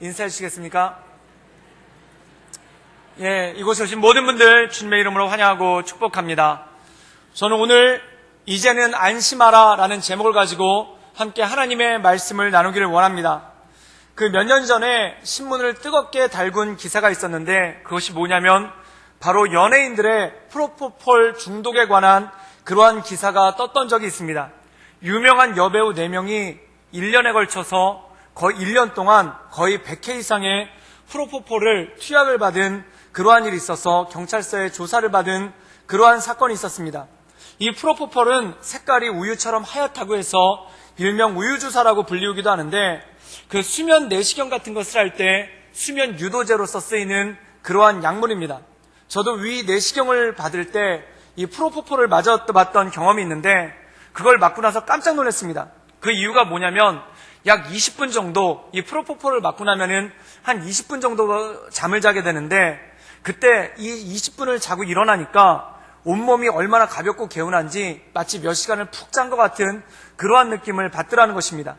인사해 주시겠습니까? 예, 이곳에 오신 모든 분들 주님의 이름으로 환영하고 축복합니다. 저는 오늘 이제는 안심하라 라는 제목을 가지고 함께 하나님의 말씀을 나누기를 원합니다. 그 몇 년 전에 신문을 뜨겁게 달군 기사가 있었는데 그것이 뭐냐면 바로 연예인들의 프로포폴 중독에 관한 그러한 기사가 떴던 적이 있습니다. 유명한 여배우 4명이 1년에 걸쳐서 거의 1년 동안 거의 100회 이상의 프로포폴을 투약을 받은 그러한 일이 있어서 경찰서에 조사를 받은 그러한 사건이 있었습니다. 이 프로포폴은 색깔이 우유처럼 하얗다고 해서 일명 우유주사라고 불리우기도 하는데 그 수면 내시경 같은 것을 할 때 수면 유도제로서 쓰이는 그러한 약물입니다. 저도 위 내시경을 받을 때 이 프로포폴을 맞았던 경험이 있는데 그걸 맞고 나서 깜짝 놀랐습니다. 그 이유가 뭐냐면 약 20분 정도 이 프로포폴을 맞고 나면은 한 20분 정도 잠을 자게 되는데 그때 이 20분을 자고 일어나니까 온몸이 얼마나 가볍고 개운한지 마치 몇 시간을 푹 잔 것 같은 그러한 느낌을 받더라는 것입니다.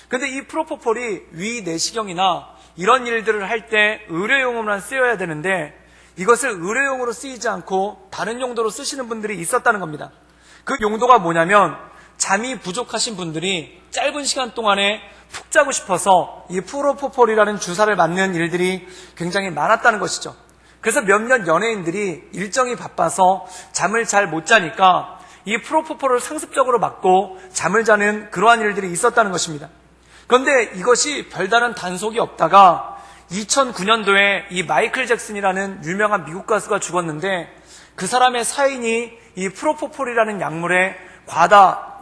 근데 이 프로포폴이 위 내시경이나 이런 일들을 할 때 의료용으로만 쓰여야 되는데 이것을 의료용으로 쓰이지 않고 다른 용도로 쓰시는 분들이 있었다는 겁니다. 그 용도가 뭐냐면 잠이 부족하신 분들이 짧은 시간 동안에 푹 자고 싶어서 이 프로포폴이라는 주사를 맞는 일들이 굉장히 많았다는 것이죠. 그래서 몇몇 연예인들이 일정이 바빠서 잠을 잘 못 자니까 이 프로포폴을 상습적으로 맞고 잠을 자는 그러한 일들이 있었다는 것입니다. 그런데 이것이 별다른 단속이 없다가 2009년도에 이 마이클 잭슨이라는 유명한 미국 가수가 죽었는데 그 사람의 사인이 이 프로포폴이라는 약물의 과다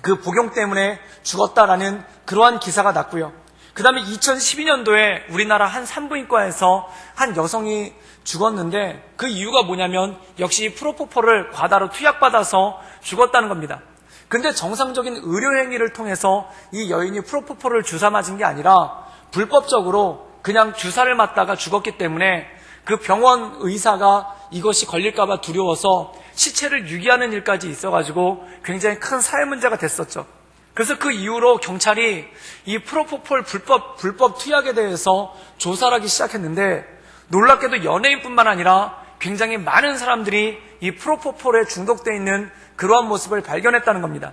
그 복용 때문에 죽었다라는 그러한 기사가 났고요. 그 다음에 2012년도에 우리나라 한 산부인과에서 한 여성이 죽었는데 그 이유가 뭐냐면 역시 프로포폴을 과다로 투약받아서 죽었다는 겁니다. 근데 정상적인 의료행위를 통해서 이 여인이 프로포폴을 주사 맞은 게 아니라 불법적으로 그냥 주사를 맞다가 죽었기 때문에 그 병원 의사가 이것이 걸릴까봐 두려워서 시체를 유기하는 일까지 있어가지고 굉장히 큰 사회 문제가 됐었죠. 그래서 그 이후로 경찰이 이 프로포폴 불법 투약에 대해서 조사를 하기 시작했는데 놀랍게도 연예인뿐만 아니라 굉장히 많은 사람들이 이 프로포폴에 중독되어 있는 그러한 모습을 발견했다는 겁니다.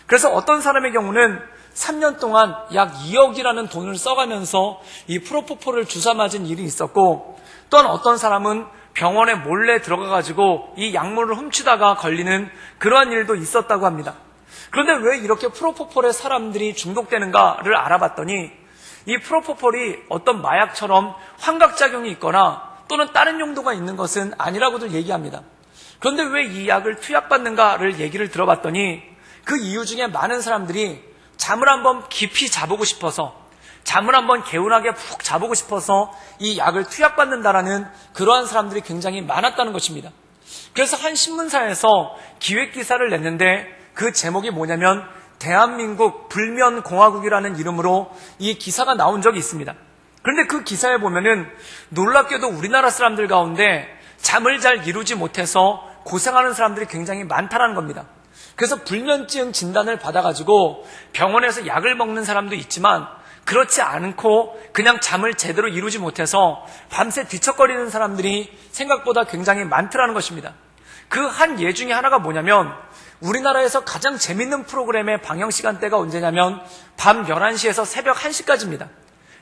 그래서 어떤 사람의 경우는 3년 동안 약 2억이라는 돈을 써가면서 이 프로포폴을 주사 맞은 일이 있었고 또한 어떤 사람은 병원에 몰래 들어가가지고 이 약물을 훔치다가 걸리는 그러한 일도 있었다고 합니다. 그런데 왜 이렇게 프로포폴에 사람들이 중독되는가를 알아봤더니 이 프로포폴이 어떤 마약처럼 환각작용이 있거나 또는 다른 용도가 있는 것은 아니라고도 얘기합니다. 그런데 왜 이 약을 투약받는가를 얘기를 들어봤더니 그 이유 중에 많은 사람들이 잠을 한번 깊이 자보고 싶어서 잠을 한번 개운하게 푹 자보고 싶어서 이 약을 투약받는다라는 그러한 사람들이 굉장히 많았다는 것입니다. 그래서 한 신문사에서 기획기사를 냈는데 그 제목이 뭐냐면 대한민국 불면공화국이라는 이름으로 이 기사가 나온 적이 있습니다. 그런데 그 기사에 보면은 놀랍게도 우리나라 사람들 가운데 잠을 잘 이루지 못해서 고생하는 사람들이 굉장히 많다는 겁니다. 그래서 불면증 진단을 받아가지고 병원에서 약을 먹는 사람도 있지만 그렇지 않고 그냥 잠을 제대로 이루지 못해서 밤새 뒤척거리는 사람들이 생각보다 굉장히 많더라는 것입니다. 그 한 예 중에 하나가 뭐냐면 우리나라에서 가장 재밌는 프로그램의 방영 시간대가 언제냐면 밤 11시에서 새벽 1시까지입니다.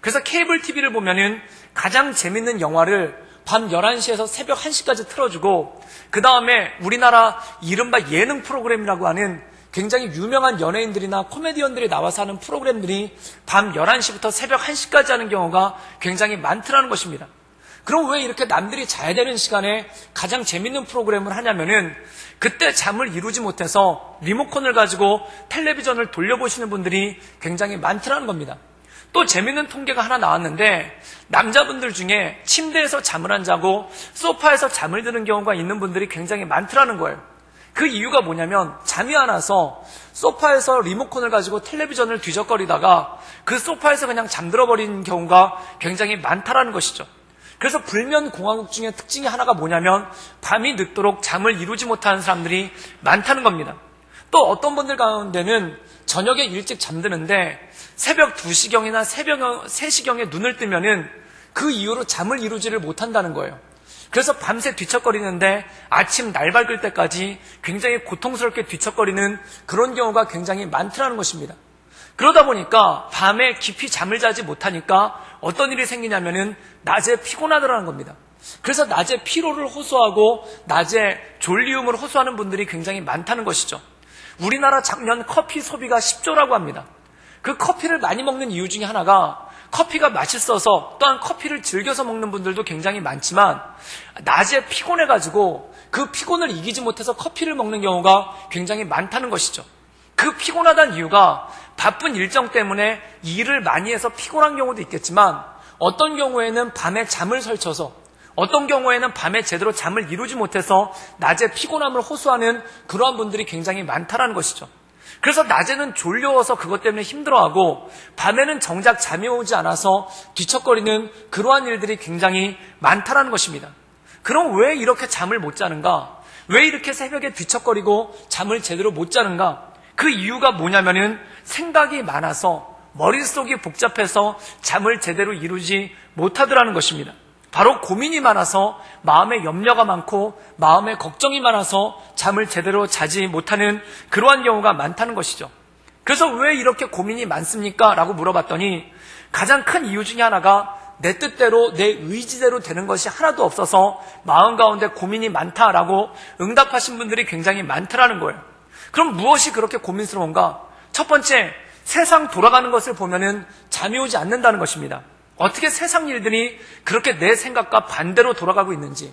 그래서 케이블 TV를 보면은 가장 재밌는 영화를 밤 11시에서 새벽 1시까지 틀어주고 그 다음에 우리나라 이른바 예능 프로그램이라고 하는 굉장히 유명한 연예인들이나 코미디언들이 나와서 하는 프로그램들이 밤 11시부터 새벽 1시까지 하는 경우가 굉장히 많더라는 것입니다. 그럼 왜 이렇게 남들이 자야 되는 시간에 가장 재밌는 프로그램을 하냐면은 그때 잠을 이루지 못해서 리모컨을 가지고 텔레비전을 돌려보시는 분들이 굉장히 많더라는 겁니다. 또 재밌는 통계가 하나 나왔는데 남자분들 중에 침대에서 잠을 안 자고 소파에서 잠을 드는 경우가 있는 분들이 굉장히 많더라는 거예요. 그 이유가 뭐냐면 잠이 안 와서 소파에서 리모컨을 가지고 텔레비전을 뒤적거리다가 그 소파에서 그냥 잠들어 버리는 경우가 굉장히 많다라는 것이죠. 그래서 불면공화국 중에 특징이 하나가 뭐냐면 밤이 늦도록 잠을 이루지 못하는 사람들이 많다는 겁니다. 또 어떤 분들 가운데는 저녁에 일찍 잠드는데 새벽 2시경이나 새벽 3시경에 눈을 뜨면은 그 이후로 잠을 이루지를 못한다는 거예요. 그래서 밤새 뒤척거리는데 아침 날 밝을 때까지 굉장히 고통스럽게 뒤척거리는 그런 경우가 굉장히 많더라는 것입니다. 그러다 보니까 밤에 깊이 잠을 자지 못하니까 어떤 일이 생기냐면은 낮에 피곤하더라는 겁니다. 그래서 낮에 피로를 호소하고 낮에 졸리움을 호소하는 분들이 굉장히 많다는 것이죠. 우리나라 작년 커피 소비가 10조라고 합니다. 그 커피를 많이 먹는 이유 중에 하나가 커피가 맛있어서, 또한 커피를 즐겨서 먹는 분들도 굉장히 많지만 낮에 피곤해가지고 그 피곤을 이기지 못해서 커피를 먹는 경우가 굉장히 많다는 것이죠. 그 피곤하다는 이유가 바쁜 일정 때문에 일을 많이 해서 피곤한 경우도 있겠지만 어떤 경우에는 밤에 잠을 설쳐서, 어떤 경우에는 밤에 제대로 잠을 이루지 못해서 낮에 피곤함을 호소하는 그러한 분들이 굉장히 많다는 것이죠. 그래서 낮에는 졸려워서 그것 때문에 힘들어하고 밤에는 정작 잠이 오지 않아서 뒤척거리는 그러한 일들이 굉장히 많다는 것입니다. 그럼 왜 이렇게 잠을 못 자는가? 왜 이렇게 새벽에 뒤척거리고 잠을 제대로 못 자는가? 그 이유가 뭐냐면은 생각이 많아서, 머릿속이 복잡해서 잠을 제대로 이루지 못하더라는 것입니다. 바로 고민이 많아서, 마음에 염려가 많고 마음에 걱정이 많아서 잠을 제대로 자지 못하는 그러한 경우가 많다는 것이죠. 그래서 왜 이렇게 고민이 많습니까? 라고 물어봤더니 가장 큰 이유 중에 하나가 내 뜻대로, 내 의지대로 되는 것이 하나도 없어서 마음 가운데 고민이 많다라고 응답하신 분들이 굉장히 많더라는 거예요. 그럼 무엇이 그렇게 고민스러운가? 첫 번째, 세상 돌아가는 것을 보면은 잠이 오지 않는다는 것입니다. 어떻게 세상 일들이 그렇게 내 생각과 반대로 돌아가고 있는지,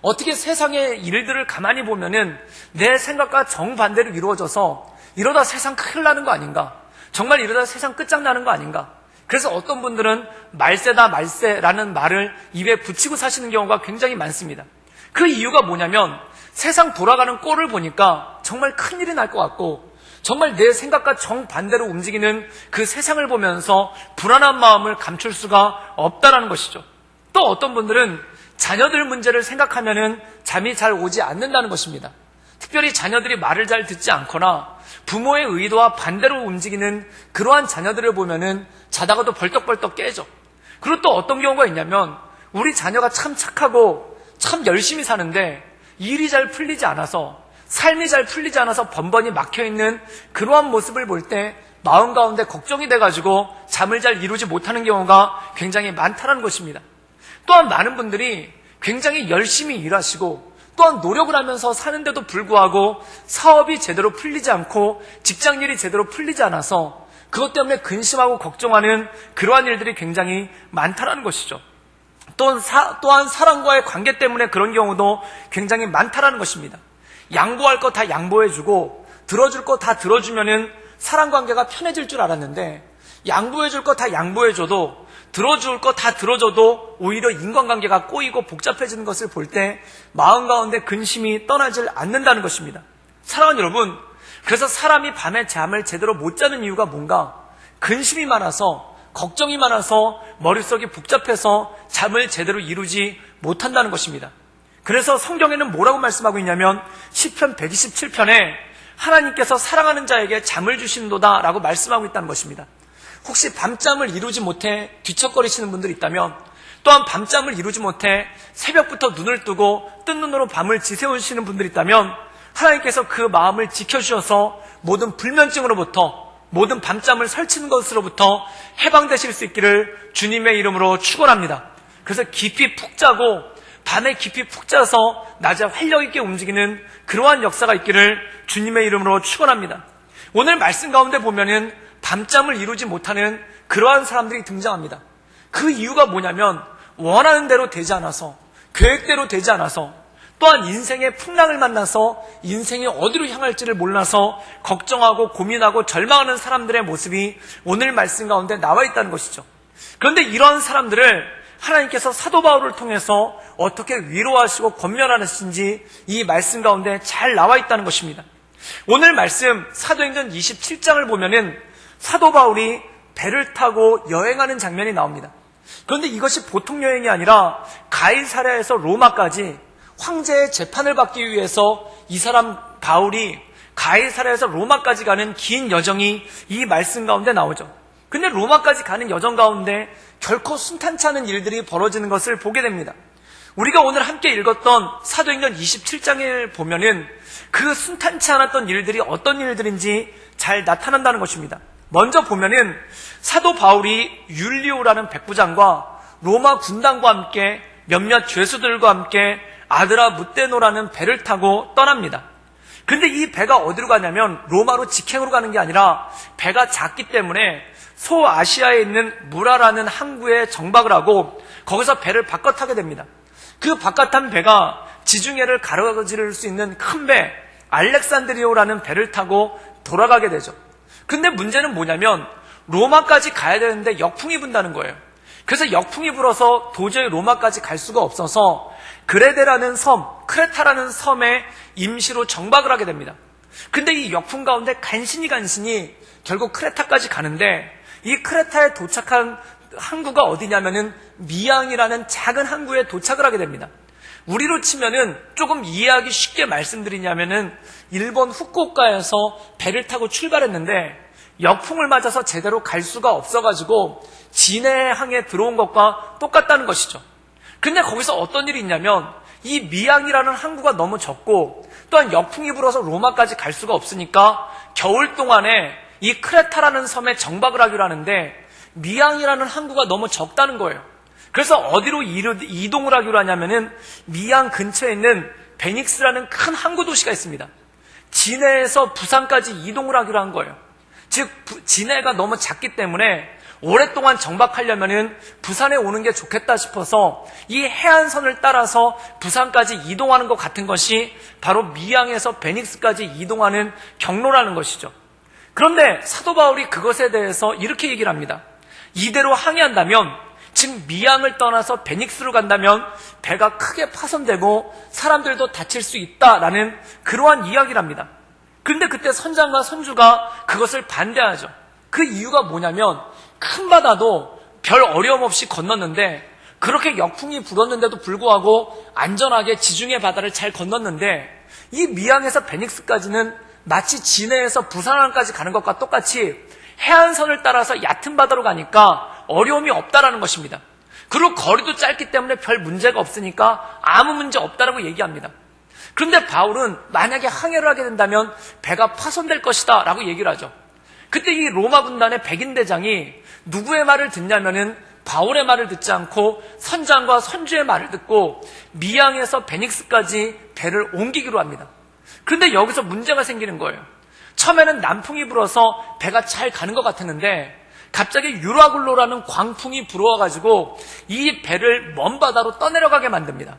어떻게 세상의 일들을 가만히 보면은 내 생각과 정반대로 이루어져서 이러다 세상 큰일 나는 거 아닌가? 정말 이러다 세상 끝장나는 거 아닌가? 그래서 어떤 분들은 말세다 말세라는 말을 입에 붙이고 사시는 경우가 굉장히 많습니다. 그 이유가 뭐냐면 세상 돌아가는 꼴을 보니까 정말 큰일이 날 것 같고 정말 내 생각과 정반대로 움직이는 그 세상을 보면서 불안한 마음을 감출 수가 없다는 것이죠. 또 어떤 분들은 자녀들 문제를 생각하면은 잠이 잘 오지 않는다는 것입니다. 특별히 자녀들이 말을 잘 듣지 않거나 부모의 의도와 반대로 움직이는 그러한 자녀들을 보면은 자다가도 벌떡벌떡 깨죠. 그리고 또 어떤 경우가 있냐면 우리 자녀가 참 착하고 참 열심히 사는데 일이 잘 풀리지 않아서, 삶이 잘 풀리지 않아서 번번이 막혀있는 그러한 모습을 볼 때 마음 가운데 걱정이 돼가지고 잠을 잘 이루지 못하는 경우가 굉장히 많다는 것입니다. 또한 많은 분들이 굉장히 열심히 일하시고 또한 노력을 하면서 사는데도 불구하고 사업이 제대로 풀리지 않고 직장일이 제대로 풀리지 않아서 그것 때문에 근심하고 걱정하는 그러한 일들이 굉장히 많다는 것이죠. 또한 사람과의 관계 때문에 그런 경우도 굉장히 많다는 것입니다. 양보할 거 다 양보해주고 들어줄 거 다 들어주면은 사람 관계가 편해질 줄 알았는데 양보해줄 거 다 양보해줘도 들어줄 거 다 들어줘도 오히려 인간관계가 꼬이고 복잡해지는 것을 볼 때 마음 가운데 근심이 떠나질 않는다는 것입니다. 사랑하는 여러분, 그래서 사람이 밤에 잠을 제대로 못 자는 이유가 뭔가? 근심이 많아서, 걱정이 많아서 머릿속이 복잡해서 잠을 제대로 이루지 못한다는 것입니다. 그래서 성경에는 뭐라고 말씀하고 있냐면 시편 127편에 하나님께서 사랑하는 자에게 잠을 주신도다 라고 말씀하고 있다는 것입니다. 혹시 밤잠을 이루지 못해 뒤척거리시는 분들이 있다면, 또한 밤잠을 이루지 못해 새벽부터 눈을 뜨고 뜬 눈으로 밤을 지새우시는 분들이 있다면 하나님께서 그 마음을 지켜주셔서 모든 불면증으로부터, 모든 밤잠을 설치는 것으로부터 해방되실 수 있기를 주님의 이름으로 축원합니다. 그래서 깊이 푹 자고 밤에 깊이 푹 자서 낮에 활력 있게 움직이는 그러한 역사가 있기를 주님의 이름으로 축원합니다. 오늘 말씀 가운데 보면은 밤잠을 이루지 못하는 그러한 사람들이 등장합니다. 그 이유가 뭐냐면 원하는 대로 되지 않아서, 계획대로 되지 않아서, 또한 인생의 풍랑을 만나서 인생이 어디로 향할지를 몰라서 걱정하고 고민하고 절망하는 사람들의 모습이 오늘 말씀 가운데 나와 있다는 것이죠. 그런데 이러한 사람들을 하나님께서 사도 바울을 통해서 어떻게 위로하시고 권면하시는지 이 말씀 가운데 잘 나와 있다는 것입니다. 오늘 말씀 사도행전 27장을 보면은 사도 바울이 배를 타고 여행하는 장면이 나옵니다. 그런데 이것이 보통 여행이 아니라 가이사랴에서 로마까지 황제의 재판을 받기 위해서 이 사람 바울이 가이사랴에서 로마까지 가는 긴 여정이 이 말씀 가운데 나오죠. 근데 로마까지 가는 여정 가운데 결코 순탄치 않은 일들이 벌어지는 것을 보게 됩니다. 우리가 오늘 함께 읽었던 사도행전 27장을 보면은 그 순탄치 않았던 일들이 어떤 일들인지 잘 나타난다는 것입니다. 먼저 보면은 사도 바울이 율리오라는 백부장과 로마 군단과 함께 몇몇 죄수들과 함께 아드라 무테노라는 배를 타고 떠납니다. 근데 이 배가 어디로 가냐면 로마로 직행으로 가는 게 아니라 배가 작기 때문에 소아시아에 있는 무라라는 항구에 정박을 하고 거기서 배를 바꿔 타게 됩니다. 그 바꿔 탄 배가 지중해를 가로지를 수 있는 큰 배 알렉산드리오라는 배를 타고 돌아가게 되죠. 근데 문제는 뭐냐면 로마까지 가야 되는데 역풍이 분다는 거예요. 그래서 역풍이 불어서 도저히 로마까지 갈 수가 없어서 그레데라는 섬, 크레타라는 섬에 임시로 정박을 하게 됩니다. 근데 이 역풍 가운데 간신히 결국 크레타까지 가는데 이 크레타에 도착한 항구가 어디냐면은 미앙이라는 작은 항구에 도착을 하게 됩니다. 우리로 치면은 조금 이해하기 쉽게 말씀드리냐면은 일본 후쿠오카에서 배를 타고 출발했는데 역풍을 맞아서 제대로 갈 수가 없어가지고 진해항에 들어온 것과 똑같다는 것이죠. 근데 거기서 어떤 일이 있냐면 이 미앙이라는 항구가 너무 적고 또한 역풍이 불어서 로마까지 갈 수가 없으니까 겨울 동안에 이 크레타라는 섬에 정박을 하기로 하는데 미앙이라는 항구가 너무 적다는 거예요. 그래서 어디로 이동을 하기로 하냐면은 미앙 근처에 있는 베닉스라는 큰 항구 도시가 있습니다. 진해에서 부산까지 이동을 하기로 한 거예요. 즉 진해가 너무 작기 때문에 오랫동안 정박하려면은 부산에 오는 게 좋겠다 싶어서 이 해안선을 따라서 부산까지 이동하는 것 같은 것이 바로 미양에서 베닉스까지 이동하는 경로라는 것이죠. 그런데 사도 바울이 그것에 대해서 이렇게 얘기를 합니다. 이대로 항해한다면, 즉 미양을 떠나서 베닉스로 간다면 배가 크게 파손되고 사람들도 다칠 수 있다라는 그러한 이야기를 합니다. 그런데 그때 선장과 선주가 그것을 반대하죠. 그 이유가 뭐냐면 큰 바다도 별 어려움 없이 건넜는데 그렇게 역풍이 불었는데도 불구하고 안전하게 지중해 바다를 잘 건넜는데 이 미양에서 베닉스까지는 마치 진해에서 부산항까지 가는 것과 똑같이 해안선을 따라서 얕은 바다로 가니까 어려움이 없다라는 것입니다. 그리고 거리도 짧기 때문에 별 문제가 없으니까 아무 문제 없다라고 얘기합니다. 그런데 바울은 만약에 항해를 하게 된다면 배가 파손될 것이다 라고 얘기를 하죠. 그때 이 로마 군단의 백인대장이 누구의 말을 듣냐면은 바울의 말을 듣지 않고 선장과 선주의 말을 듣고 미양에서 베닉스까지 배를 옮기기로 합니다. 그런데 여기서 문제가 생기는 거예요. 처음에는 남풍이 불어서 배가 잘 가는 것 같았는데 갑자기 유라굴로라는 광풍이 불어와가지고 이 배를 먼 바다로 떠내려가게 만듭니다.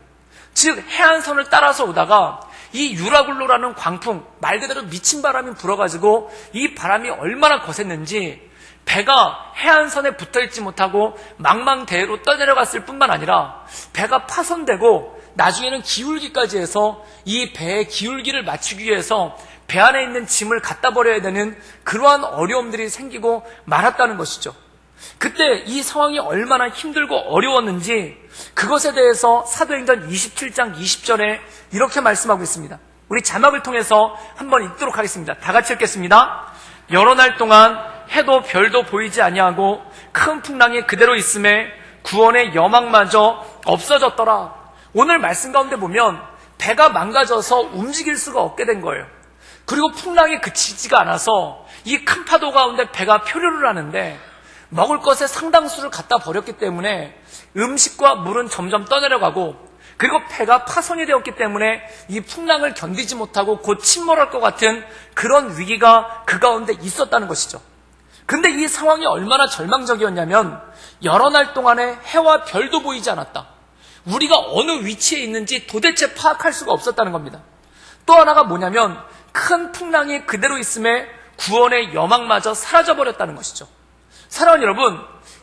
즉 해안선을 따라서 오다가 이 유라굴로라는 광풍, 말 그대로 미친 바람이 불어가지고 이 바람이 얼마나 거셌는지 배가 해안선에 붙어있지 못하고 망망대해로 떠내려갔을 뿐만 아니라 배가 파손되고 나중에는 기울기까지 해서 이 배의 기울기를 맞추기 위해서 배 안에 있는 짐을 갖다 버려야 되는 그러한 어려움들이 생기고 말았다는 것이죠. 그때 이 상황이 얼마나 힘들고 어려웠는지 그것에 대해서 사도행전 27장 20절에 이렇게 말씀하고 있습니다. 우리 자막을 통해서 한번 읽도록 하겠습니다. 다 같이 읽겠습니다. 여러 날 동안 해도 별도 보이지 아니하고 큰 풍랑이 그대로 있음에 구원의 여망마저 없어졌더라. 오늘 말씀 가운데 보면 배가 망가져서 움직일 수가 없게 된 거예요. 그리고 풍랑이 그치지가 않아서 이 큰 파도 가운데 배가 표류를 하는데 먹을 것의 상당수를 갖다 버렸기 때문에 음식과 물은 점점 떠내려가고 그리고 배가 파손이 되었기 때문에 이 풍랑을 견디지 못하고 곧 침몰할 것 같은 그런 위기가 그 가운데 있었다는 것이죠. 근데 이 상황이 얼마나 절망적이었냐면 여러 날 동안에 해와 별도 보이지 않았다. 우리가 어느 위치에 있는지 도대체 파악할 수가 없었다는 겁니다. 또 하나가 뭐냐면 큰 풍랑이 그대로 있음에 구원의 여망마저 사라져버렸다는 것이죠. 사랑하는 여러분,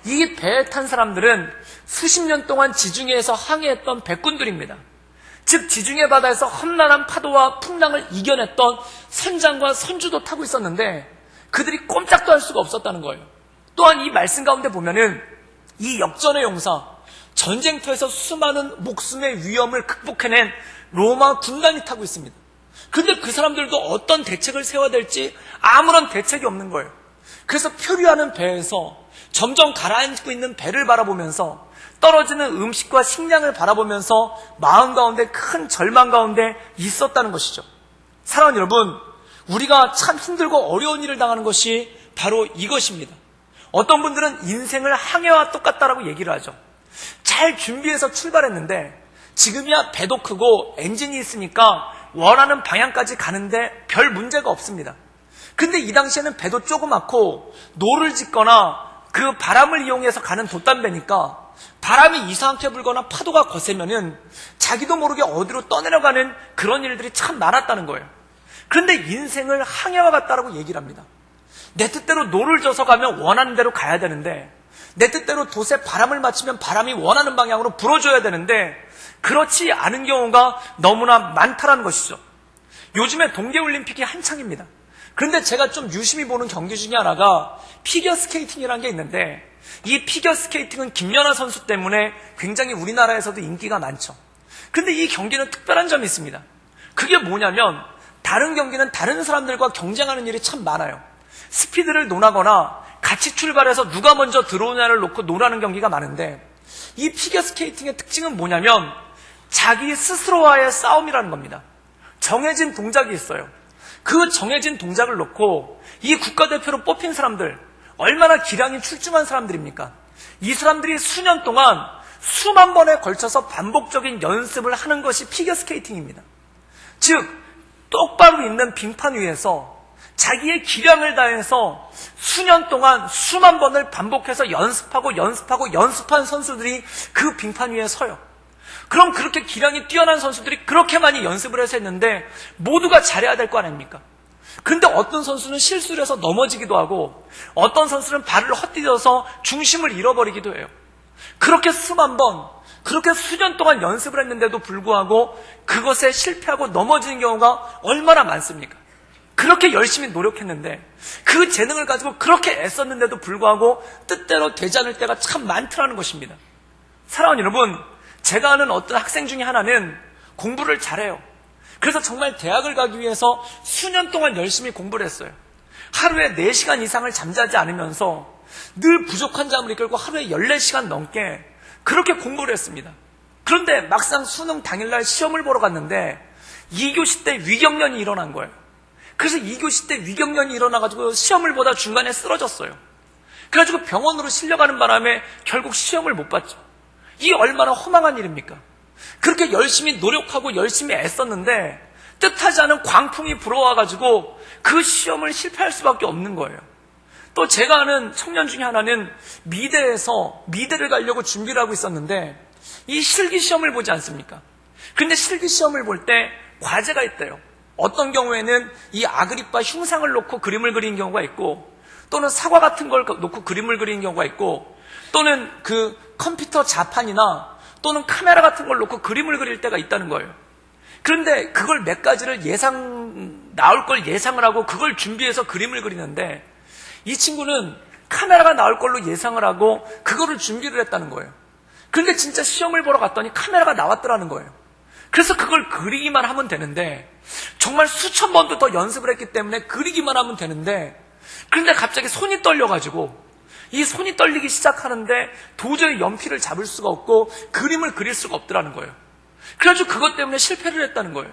이 배에 탄 사람들은 수십 년 동안 지중해에서 항해했던 백군들입니다. 즉 지중해 바다에서 험난한 파도와 풍랑을 이겨냈던 선장과 선주도 타고 있었는데 그들이 꼼짝도 할 수가 없었다는 거예요. 또한 이 말씀 가운데 보면은 이 역전의 용사, 전쟁터에서 수많은 목숨의 위험을 극복해낸 로마 군단이 타고 있습니다. 근데 그 사람들도 어떤 대책을 세워야 될지 아무런 대책이 없는 거예요. 그래서 표류하는 배에서 점점 가라앉고 있는 배를 바라보면서 떨어지는 음식과 식량을 바라보면서 마음 가운데 큰 절망 가운데 있었다는 것이죠. 사랑하는 여러분, 우리가 참 힘들고 어려운 일을 당하는 것이 바로 이것입니다. 어떤 분들은 인생을 항해와 똑같다라고 얘기를 하죠. 잘 준비해서 출발했는데 지금이야 배도 크고 엔진이 있으니까 원하는 방향까지 가는데 별 문제가 없습니다. 근데 이 당시에는 배도 조그맣고 노를 짓거나 그 바람을 이용해서 가는 돛담배니까 바람이 이상하게 불거나 파도가 거세면은 자기도 모르게 어디로 떠내려가는 그런 일들이 참 많았다는 거예요. 그런데 인생을 항해와 같다라고 얘기를 합니다. 내 뜻대로 노를 져서 가면 원하는 대로 가야 되는데, 내 뜻대로 돛에 바람을 맞추면 바람이 원하는 방향으로 불어줘야 되는데 그렇지 않은 경우가 너무나 많다라는 것이죠. 요즘에 동계올림픽이 한창입니다. 그런데 제가 좀 유심히 보는 경기 중에 하나가 피겨스케이팅이라는 게 있는데, 이 피겨스케이팅은 김연아 선수 때문에 굉장히 우리나라에서도 인기가 많죠. 근데 이 경기는 특별한 점이 있습니다. 그게 뭐냐면 다른 경기는 다른 사람들과 경쟁하는 일이 참 많아요. 스피드를 논하거나 같이 출발해서 누가 먼저 들어오냐를 놓고 논하는 경기가 많은데, 이 피겨스케이팅의 특징은 뭐냐면 자기 스스로와의 싸움이라는 겁니다. 정해진 동작이 있어요. 그 정해진 동작을 놓고 이 국가대표로 뽑힌 사람들, 얼마나 기량이 출중한 사람들입니까? 이 사람들이 수년 동안 수만 번에 걸쳐서 반복적인 연습을 하는 것이 피겨스케이팅입니다. 즉, 똑바로 있는 빙판 위에서 자기의 기량을 다해서 수년 동안 수만 번을 반복해서 연습한 선수들이 그 빙판 위에 서요. 그럼 그렇게 기량이 뛰어난 선수들이 그렇게 많이 연습을 해서 했는데 모두가 잘해야 될 거 아닙니까? 근데 어떤 선수는 실수를 해서 넘어지기도 하고 어떤 선수는 발을 헛디뎌서 중심을 잃어버리기도 해요. 그렇게 수만 번, 그렇게 수년 동안 연습을 했는데도 불구하고 그것에 실패하고 넘어지는 경우가 얼마나 많습니까? 그렇게 열심히 노력했는데 그 재능을 가지고 그렇게 애썼는데도 불구하고 뜻대로 되지 않을 때가 참 많더라는 것입니다. 사랑하는 여러분, 제가 아는 어떤 학생 중에 하나는 공부를 잘해요. 그래서 정말 대학을 가기 위해서 수년 동안 열심히 공부를 했어요. 하루에 4시간 이상을 잠자지 않으면서 늘 부족한 잠을 이끌고 하루에 14시간 넘게 그렇게 공부를 했습니다. 그런데 막상 수능 당일날 시험을 보러 갔는데 2교시 때 위경련이 일어난 거예요. 그래서 2교시 때 위경련이 일어나가지고 시험을 보다 중간에 쓰러졌어요. 그래가지고 병원으로 실려가는 바람에 결국 시험을 못 봤죠. 이게 얼마나 허망한 일입니까? 그렇게 열심히 노력하고 열심히 애썼는데 뜻하지 않은 광풍이 불어와가지고 그 시험을 실패할 수밖에 없는 거예요. 또 제가 아는 청년 중에 하나는 미대를 가려고 준비를 하고 있었는데 이 실기시험을 보지 않습니까? 근데 실기시험을 볼 때 과제가 있대요. 어떤 경우에는 이 아그리파 흉상을 놓고 그림을 그리는 경우가 있고, 또는 사과 같은 걸 놓고 그림을 그리는 경우가 있고, 또는 그 컴퓨터 자판이나 또는 카메라 같은 걸 놓고 그림을 그릴 때가 있다는 거예요. 그런데 그걸 몇 가지를 나올 걸 예상을 하고 그걸 준비해서 그림을 그리는데, 이 친구는 카메라가 나올 걸로 예상을 하고 그거를 준비를 했다는 거예요. 그런데 진짜 시험을 보러 갔더니 카메라가 나왔더라는 거예요. 그래서 그걸 그리기만 하면 되는데, 정말 수천 번도 더 연습을 했기 때문에 그리기만 하면 되는데, 그런데 갑자기 손이 떨려가지고 이 손이 떨리기 시작하는데 도저히 연필을 잡을 수가 없고 그림을 그릴 수가 없더라는 거예요. 그래가지고 그것 때문에 실패를 했다는 거예요.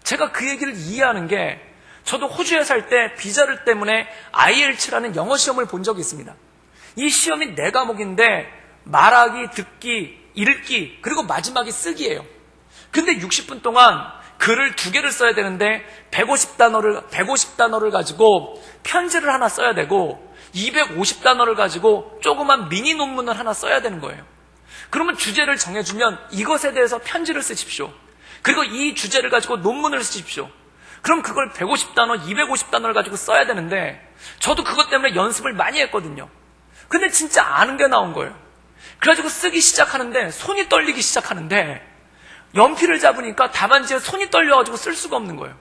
제가 그 얘기를 이해하는 게, 저도 호주에 살 때 비자를 때문에 IELTS라는 영어 시험을 본 적이 있습니다. 이 시험이 4과목인데 말하기, 듣기, 읽기, 그리고 마지막이 쓰기예요. 근데 60분 동안 글을 2개를 써야 되는데 150단어를 가지고 편지를 하나 써야 되고 250단어를 가지고 조그만 미니 논문을 하나 써야 되는 거예요. 그러면 주제를 정해주면 이것에 대해서 편지를 쓰십시오. 그리고 이 주제를 가지고 논문을 쓰십시오. 그럼 그걸 150단어, 250단어를 가지고 써야 되는데, 저도 그것 때문에 연습을 많이 했거든요. 근데 진짜 아는 게 나온 거예요. 그래가지고 쓰기 시작하는데 손이 떨리기 시작하는데 연필을 잡으니까 답안지에 손이 떨려가지고 쓸 수가 없는 거예요.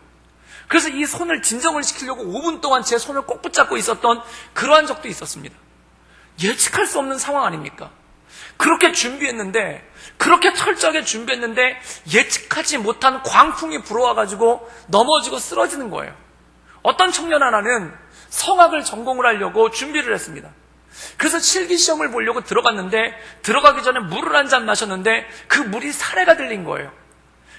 그래서 이 손을 진정을 시키려고 5분 동안 제 손을 꼭 붙잡고 있었던 그러한 적도 있었습니다. 예측할 수 없는 상황 아닙니까? 그렇게 준비했는데, 그렇게 철저하게 준비했는데 예측하지 못한 광풍이 불어와가지고 넘어지고 쓰러지는 거예요. 어떤 청년 하나는 성악을 전공을 하려고 준비를 했습니다. 그래서 실기시험을 보려고 들어갔는데, 들어가기 전에 물을 한 잔 마셨는데 그 물이 사례가 들린 거예요.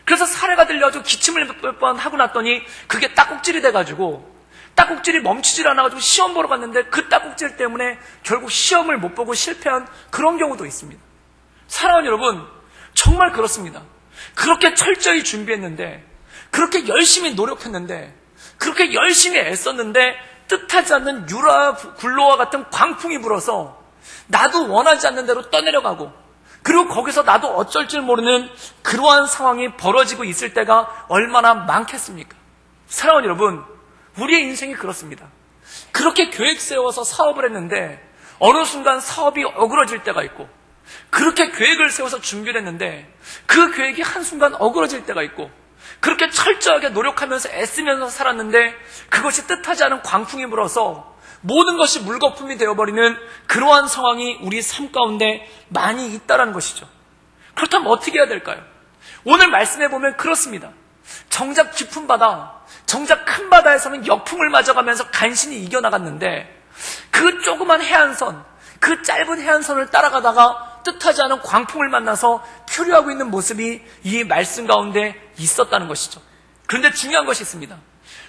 그래서 사례가 들려가지고 기침을 몇 번 하고 났더니 그게 딱꼭질이 돼가지고, 딱꼭질이 멈추질 않아가지고 시험 보러 갔는데 그 딱꼭질 때문에 결국 시험을 못 보고 실패한 그런 경우도 있습니다. 사랑하는 여러분, 정말 그렇습니다. 그렇게 철저히 준비했는데, 그렇게 열심히 노력했는데, 그렇게 열심히 애썼는데 뜻하지 않는 유라 굴로와 같은 광풍이 불어서 나도 원하지 않는 대로 떠내려가고, 그리고 거기서 나도 어쩔 줄 모르는 그러한 상황이 벌어지고 있을 때가 얼마나 많겠습니까? 사랑하는 여러분, 우리의 인생이 그렇습니다. 그렇게 계획 세워서 사업을 했는데 어느 순간 사업이 어그러질 때가 있고, 그렇게 계획을 세워서 준비를 했는데 그 계획이 한순간 어그러질 때가 있고, 그렇게 철저하게 노력하면서 애쓰면서 살았는데 그것이 뜻하지 않은 광풍이 불어서 모든 것이 물거품이 되어버리는 그러한 상황이 우리 삶 가운데 많이 있다는 것이죠. 그렇다면 어떻게 해야 될까요? 오늘 말씀해 보면 그렇습니다. 정작 깊은 바다, 정작 큰 바다에서는 역풍을 맞아가면서 간신히 이겨나갔는데, 그 조그만 해안선, 그 짧은 해안선을 따라가다가 뜻하지 않은 광풍을 만나서 표류하고 있는 모습이 이 말씀 가운데 있었다는 것이죠. 그런데 중요한 것이 있습니다.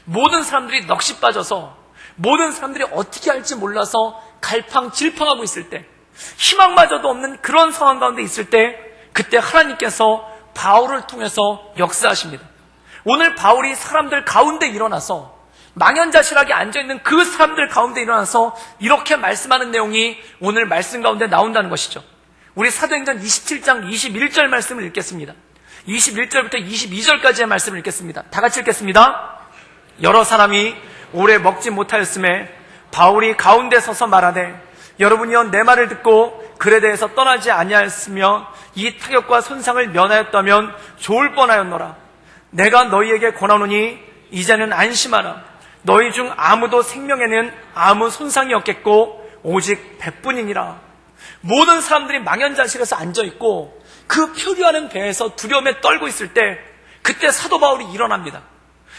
모든 사람들이 넋이 빠져서, 모든 사람들이 어떻게 할지 몰라서 갈팡질팡하고 있을 때, 희망마저도 없는 그런 상황 가운데 있을 때, 그때 하나님께서 바울을 통해서 역사하십니다. 오늘 바울이 사람들 가운데 일어나서, 망연자실하게 앉아있는 그 사람들 가운데 일어나서 이렇게 말씀하는 내용이 오늘 말씀 가운데 나온다는 것이죠. 우리 사도행전 27장 21절 말씀을 읽겠습니다. 21절부터 22절까지의 말씀을 읽겠습니다. 다 같이 읽겠습니다. 여러 사람이 오래 먹지 못하였음에 바울이 가운데 서서 말하되, 여러분이여 내 말을 듣고 글에 대해서 떠나지 아니하였으며 이 타격과 손상을 면하였다면 좋을 뻔하였노라. 내가 너희에게 권하노니 이제는 안심하라. 너희 중 아무도 생명에는 아무 손상이 없겠고 오직 배뿐이니라. 모든 사람들이 망연자실해서 앉아있고 그 표류하는 배에서 두려움에 떨고 있을 때, 그때 사도 바울이 일어납니다.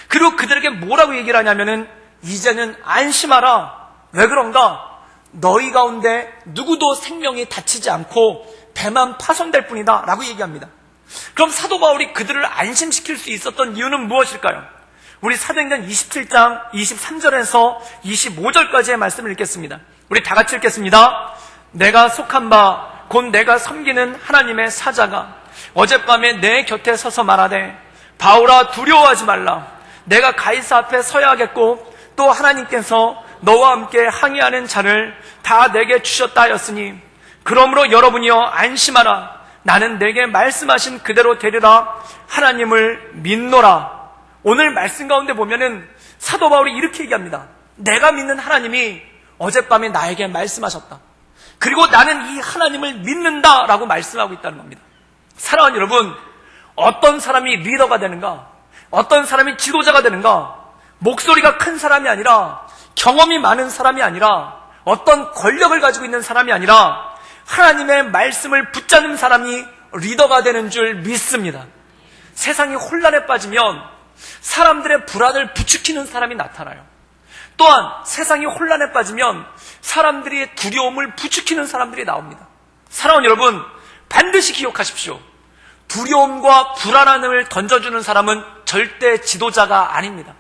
그리고 그들에게 뭐라고 얘기를 하냐면은, 이제는 안심하라. 왜 그런가? 너희 가운데 누구도 생명이 다치지 않고 배만 파손될 뿐이다 라고 얘기합니다. 그럼 사도 바울이 그들을 안심시킬 수 있었던 이유는 무엇일까요? 우리 사도행전 27장 23절에서 25절까지의 말씀을 읽겠습니다. 우리 다 같이 읽겠습니다. 내가 속한 바 곧 내가 섬기는 하나님의 사자가 어젯밤에 내 곁에 서서 말하되, 바울아 두려워하지 말라. 내가 가이사 앞에 서야 하겠고 또 하나님께서 너와 함께 항의하는 자를 다 내게 주셨다 하였으니, 그러므로 여러분이여 안심하라. 나는 내게 말씀하신 그대로 되리라. 하나님을 믿노라. 오늘 말씀 가운데 보면은 사도 바울이 이렇게 얘기합니다. 내가 믿는 하나님이 어젯밤에 나에게 말씀하셨다. 그리고 나는 이 하나님을 믿는다라고 말씀하고 있다는 겁니다. 사랑하는 여러분, 어떤 사람이 리더가 되는가? 어떤 사람이 지도자가 되는가? 목소리가 큰 사람이 아니라, 경험이 많은 사람이 아니라, 어떤 권력을 가지고 있는 사람이 아니라 하나님의 말씀을 붙잡는 사람이 리더가 되는 줄 믿습니다. 세상이 혼란에 빠지면 사람들의 불안을 부추기는 사람이 나타나요. 또한 세상이 혼란에 빠지면 사람들이 두려움을 부추기는 사람들이 나옵니다. 사랑하는 여러분, 반드시 기억하십시오. 두려움과 불안함을 던져주는 사람은 절대 지도자가 아닙니다.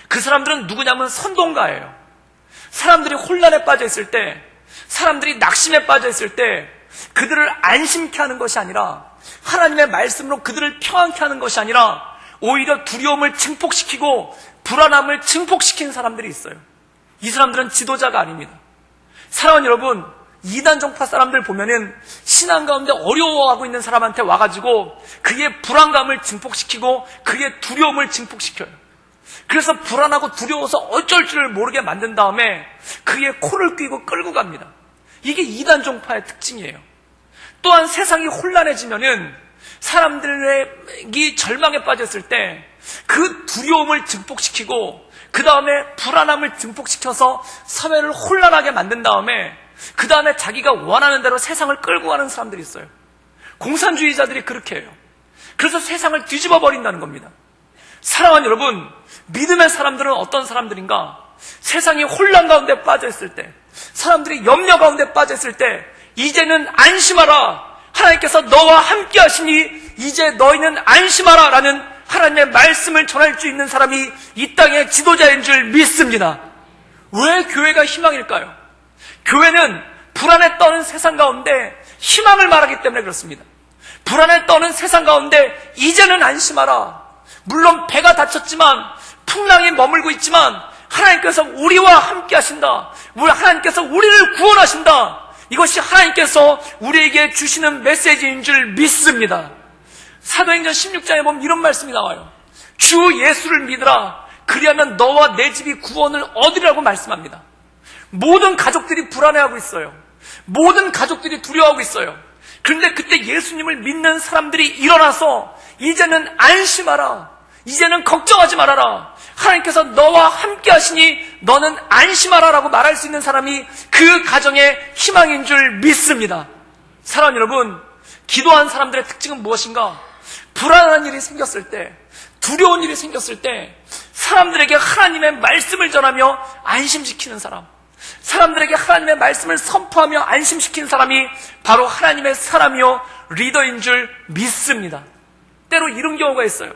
그 사람들은 누구냐면 선동가예요. 사람들이 혼란에 빠져 있을 때, 사람들이 낙심에 빠져 있을 때 그들을 안심케 하는 것이 아니라, 하나님의 말씀으로 그들을 평안케 하는 것이 아니라 오히려 두려움을 증폭시키고 불안함을 증폭시킨 사람들이 있어요. 이 사람들은 지도자가 아닙니다. 사랑하는 여러분, 이단 종파 사람들 보면은 신앙 가운데 어려워하고 있는 사람한테 와가지고 그의 불안감을 증폭시키고 그의 두려움을 증폭시켜요. 그래서 불안하고 두려워서 어쩔 줄을 모르게 만든 다음에 그의 코를 꿰고 끌고 갑니다. 이게 이단 종파의 특징이에요. 또한 세상이 혼란해지면은 사람들이 절망에 빠졌을 때 그 두려움을 증폭시키고 그 다음에 불안함을 증폭시켜서 사회를 혼란하게 만든 다음에 그 다음에 자기가 원하는 대로 세상을 끌고 가는 사람들이 있어요. 공산주의자들이 그렇게 해요. 그래서 세상을 뒤집어 버린다는 겁니다. 사랑하는 여러분, 믿음의 사람들은 어떤 사람들인가? 세상이 혼란 가운데 빠져 있을 때, 사람들이 염려 가운데 빠져 있을 때, 이제는 안심하라, 하나님께서 너와 함께 하시니 이제 너희는 안심하라 라는 하나님의 말씀을 전할 수 있는 사람이 이 땅의 지도자인 줄 믿습니다. 왜 교회가 희망일까요? 교회는 불안에 떠는 세상 가운데 희망을 말하기 때문에 그렇습니다. 불안에 떠는 세상 가운데 이제는 안심하라. 물론 배가 다쳤지만, 풍랑이 머물고 있지만 하나님께서 우리와 함께 하신다. 하나님께서 우리를 구원하신다. 이것이 하나님께서 우리에게 주시는 메시지인 줄 믿습니다. 사도행전 16장에 보면 이런 말씀이 나와요. 주 예수를 믿으라. 그리하면 너와 내 집이 구원을 얻으리라고 말씀합니다. 모든 가족들이 불안해하고 있어요. 모든 가족들이 두려워하고 있어요. 그런데 그때 예수님을 믿는 사람들이 일어나서 이제는 안심하라. 이제는 걱정하지 말아라. 하나님께서 너와 함께 하시니 너는 안심하라 라고 말할 수 있는 사람이 그 가정의 희망인 줄 믿습니다. 사랑하는 여러분, 기도한 사람들의 특징은 무엇인가? 불안한 일이 생겼을 때, 두려운 일이 생겼을 때 사람들에게 하나님의 말씀을 전하며 안심시키는 사람, 사람들에게 하나님의 말씀을 선포하며 안심시키는 사람이 바로 하나님의 사람이요 리더인 줄 믿습니다. 때로 이런 경우가 있어요.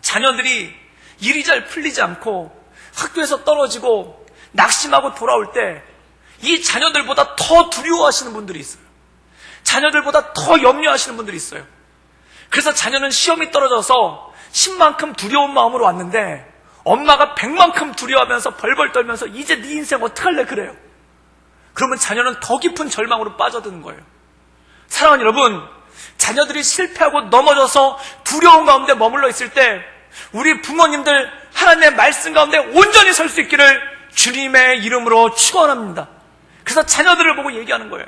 자녀들이 일이 잘 풀리지 않고 학교에서 떨어지고 낙심하고 돌아올 때 이 자녀들보다 더 두려워하시는 분들이 있어요. 자녀들보다 더 염려하시는 분들이 있어요. 그래서 자녀는 시험이 떨어져서 10만큼 두려운 마음으로 왔는데 엄마가 100만큼 두려워하면서 벌벌 떨면서 이제 네 인생 어떡할래 그래요. 그러면 자녀는 더 깊은 절망으로 빠져드는 거예요. 사랑하는 여러분, 자녀들이 실패하고 넘어져서 두려운 가운데 머물러 있을 때 우리 부모님들 하나님의 말씀 가운데 온전히 설 수 있기를 주님의 이름으로 축원합니다. 그래서 자녀들을 보고 얘기하는 거예요.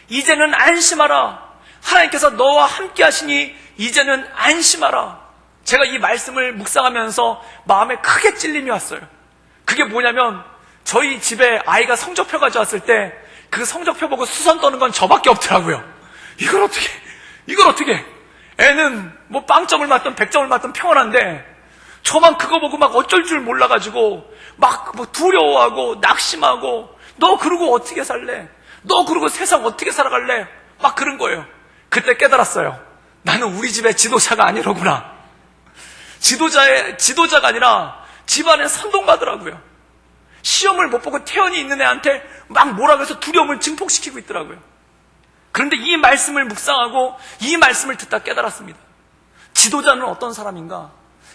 이제는 안심하라. 하나님께서 너와 함께 하시니 이제는 안심하라. 제가 이 말씀을 묵상하면서 마음에 크게 찔림이 왔어요. 그게 뭐냐면 저희 집에 아이가 성적표 가져왔을 때 그 성적표 보고 수선 떠는 건 저밖에 없더라고요. 이걸 어떻게 애는 뭐 빵점을 맞든 100점을 맞든 평안한데 저만 그거 보고 막 어쩔 줄 몰라가지고 막 뭐 두려워하고 낙심하고 너 그러고 어떻게 살래? 너 그러고 세상 어떻게 살아갈래? 막 그런 거예요. 그때 깨달았어요. 나는 우리 집의 지도자가 아니로구나. 지도자가 아니라 집안에 선동가더라고요. 시험을 못 보고 태연이 있는 애한테 막 뭐라 그래서 두려움을 증폭시키고 있더라고요. 그런데 이 말씀을 묵상하고 이 말씀을 듣다 깨달았습니다. 지도자는 어떤 사람인가?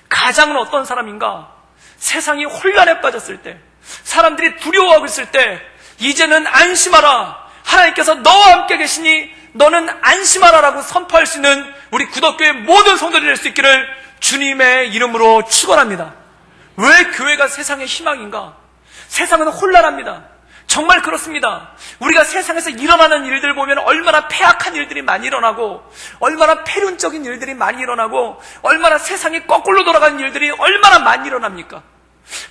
가장은 어떤 사람인가? 세상이 혼란에 빠졌을 때, 사람들이 두려워하고 있을 때 이제는 안심하라. 하나님께서 너와 함께 계시니 너는 안심하라 라고 선포할 수 있는 우리 구덕교의 모든 성도들이 될 수 있기를 주님의 이름으로 축원합니다. 왜 교회가 세상의 희망인가? 세상은 혼란합니다. 정말 그렇습니다. 우리가 세상에서 일어나는 일들 보면 얼마나 폐악한 일들이 많이 일어나고 얼마나 폐륜적인 일들이 많이 일어나고 얼마나 세상이 거꾸로 돌아가는 일들이 얼마나 많이 일어납니까?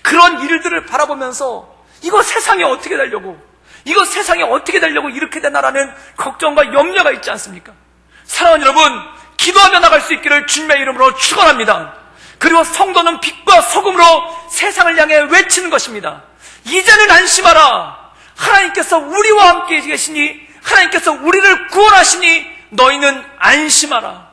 그런 일들을 바라보면서 이거 세상에 어떻게 되려고 이렇게 되나라는 걱정과 염려가 있지 않습니까? 사랑하는 여러분, 기도하며 나갈 수 있기를 주님의 이름으로 축원합니다. 그리고 성도는 빛과 소금으로 세상을 향해 외치는 것입니다. 이제는 안심하라. 하나님께서 우리와 함께 계시니 하나님께서 우리를 구원하시니 너희는 안심하라.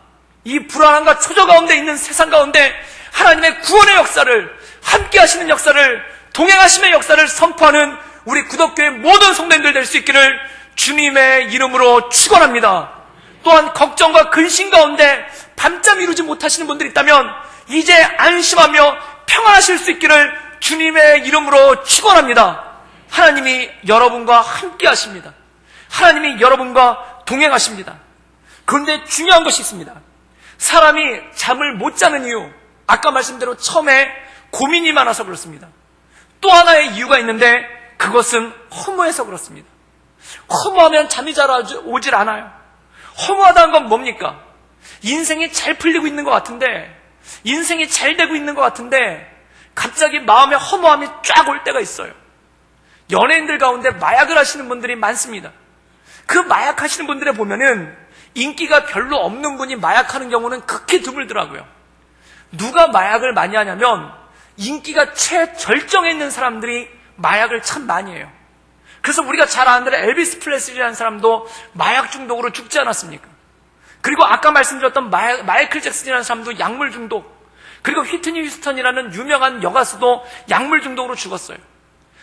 이 불안함과 초조 가운데 있는 세상 가운데 하나님의 구원의 역사를, 함께 하시는 역사를, 동행하심의 역사를 선포하는 우리 구덕교의 모든 성도님들 될 수 있기를 주님의 이름으로 축원합니다. 또한 걱정과 근심 가운데 밤잠 이루지 못하시는 분들이 있다면 이제 안심하며 평안하실 수 있기를 주님의 이름으로 축원합니다. 하나님이 여러분과 함께 하십니다. 하나님이 여러분과 동행하십니다. 그런데 중요한 것이 있습니다. 사람이 잠을 못 자는 이유, 아까 말씀대로 처음에 고민이 많아서 그렇습니다. 또 하나의 이유가 있는데 그것은 허무해서 그렇습니다. 허무하면 잠이 잘 오질 않아요. 허무하다는 건 뭡니까? 인생이 잘 풀리고 있는 것 같은데, 인생이 잘 되고 있는 것 같은데 갑자기 마음에 허무함이 쫙 올 때가 있어요. 연예인들 가운데 마약을 하시는 분들이 많습니다. 그 마약 하시는 분들에 보면은 인기가 별로 없는 분이 마약하는 경우는 극히 드물더라고요. 누가 마약을 많이 하냐면 인기가 최절정에 있는 사람들이 마약을 참 많이 해요. 그래서 우리가 잘 아는 대로 엘비스 프레슬리라는 사람도 마약 중독으로 죽지 않았습니까? 그리고 아까 말씀드렸던 마이클 잭슨이라는 사람도 약물 중독, 그리고 휘트니 휴스턴이라는 유명한 여가수도 약물 중독으로 죽었어요.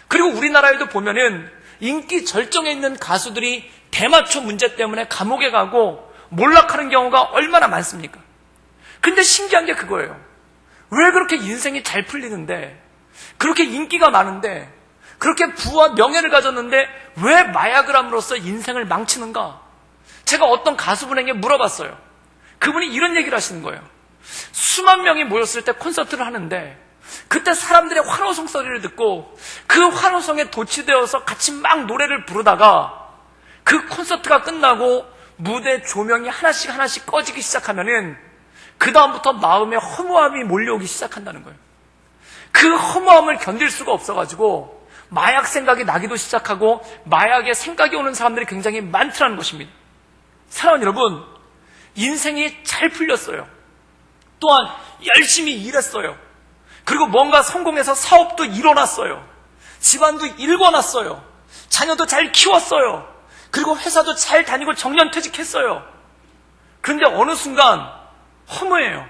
그리고 우리나라에도 보면은 인기 절정에 있는 가수들이 대마초 문제 때문에 감옥에 가고 몰락하는 경우가 얼마나 많습니까? 근데 신기한 게 그거예요. 왜 그렇게 인생이 잘 풀리는데, 그렇게 인기가 많은데, 그렇게 부와 명예를 가졌는데 왜 마약을 함으로써 인생을 망치는가? 제가 어떤 가수분에게 물어봤어요. 그분이 이런 얘기를 하시는 거예요. 수만 명이 모였을 때 콘서트를 하는데 그때 사람들의 환호성 소리를 듣고 그 환호성에 도취되어서 같이 막 노래를 부르다가 그 콘서트가 끝나고 무대 조명이 하나씩 하나씩 꺼지기 시작하면은 그 다음부터 마음에 허무함이 몰려오기 시작한다는 거예요. 그 허무함을 견딜 수가 없어가지고 마약 생각이 나기도 시작하고 마약에 생각이 오는 사람들이 굉장히 많더라는 것입니다. 사랑하는 여러분, 인생이 잘 풀렸어요. 또한 열심히 일했어요. 그리고 뭔가 성공해서 사업도 일어났어요. 집안도 일궈놨어요. 자녀도 잘 키웠어요. 그리고 회사도 잘 다니고 정년퇴직했어요. 그런데 어느 순간 허무해요.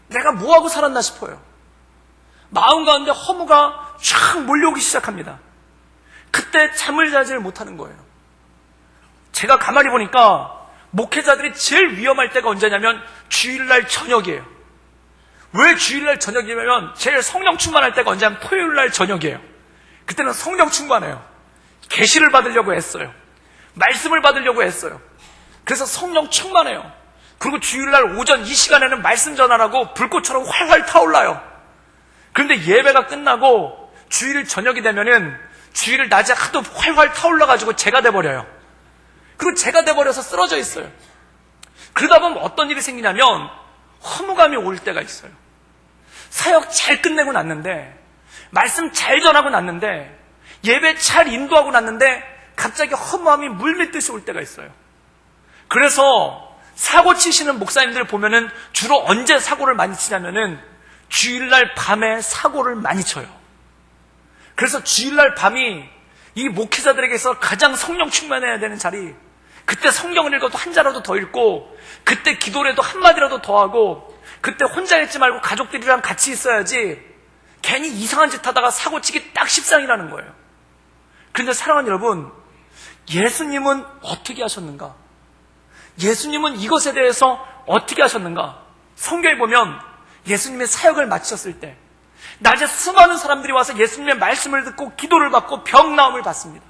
내가 뭐하고 살았나 싶어요. 마음 가운데 허무가 쫙 몰려오기 시작합니다. 그때 잠을 자지를 못하는 거예요. 제가 가만히 보니까 목회자들이 제일 위험할 때가 언제냐면 주일날 저녁이에요. 왜 주일날 저녁이냐면 제일 성령 충만할 때가 언제냐면 토요일날 저녁이에요. 그때는 성령 충만해요. 계시를 받으려고 했어요. 말씀을 받으려고 했어요. 그래서 성령 충만해요. 그리고 주일날 오전 이 시간에는 말씀 전환하고 불꽃처럼 활활 타올라요. 그런데 예배가 끝나고 주일 저녁이 되면은 주일 낮에 하도 활활 타올라가지고 제가 돼버려요. 그리고 제가 돼버려서 쓰러져 있어요. 그러다 보면 어떤 일이 생기냐면 허무감이 올 때가 있어요. 사역 잘 끝내고 났는데, 말씀 잘 전하고 났는데, 예배 잘 인도하고 났는데 갑자기 허무함이 물밀듯이 올 때가 있어요. 그래서 사고 치시는 목사님들 보면은 주로 언제 사고를 많이 치냐면은 주일날 밤에 사고를 많이 쳐요. 그래서 주일날 밤이 이 목회자들에게서 가장 성령 충만해야 되는 자리, 그때 성경을 읽어도 한 자라도 더 읽고, 그때 기도를 해도 한마디라도 더 하고, 그때 혼자 있지 말고 가족들이랑 같이 있어야지 괜히 이상한 짓 하다가 사고치기 딱 십상이라는 거예요. 그런데 사랑하는 여러분, 예수님은 어떻게 하셨는가? 예수님은 이것에 대해서 어떻게 하셨는가? 성경에 보면 예수님의 사역을 마치셨을 때 낮에 수많은 사람들이 와서 예수님의 말씀을 듣고 기도를 받고 병 나음을 받습니다.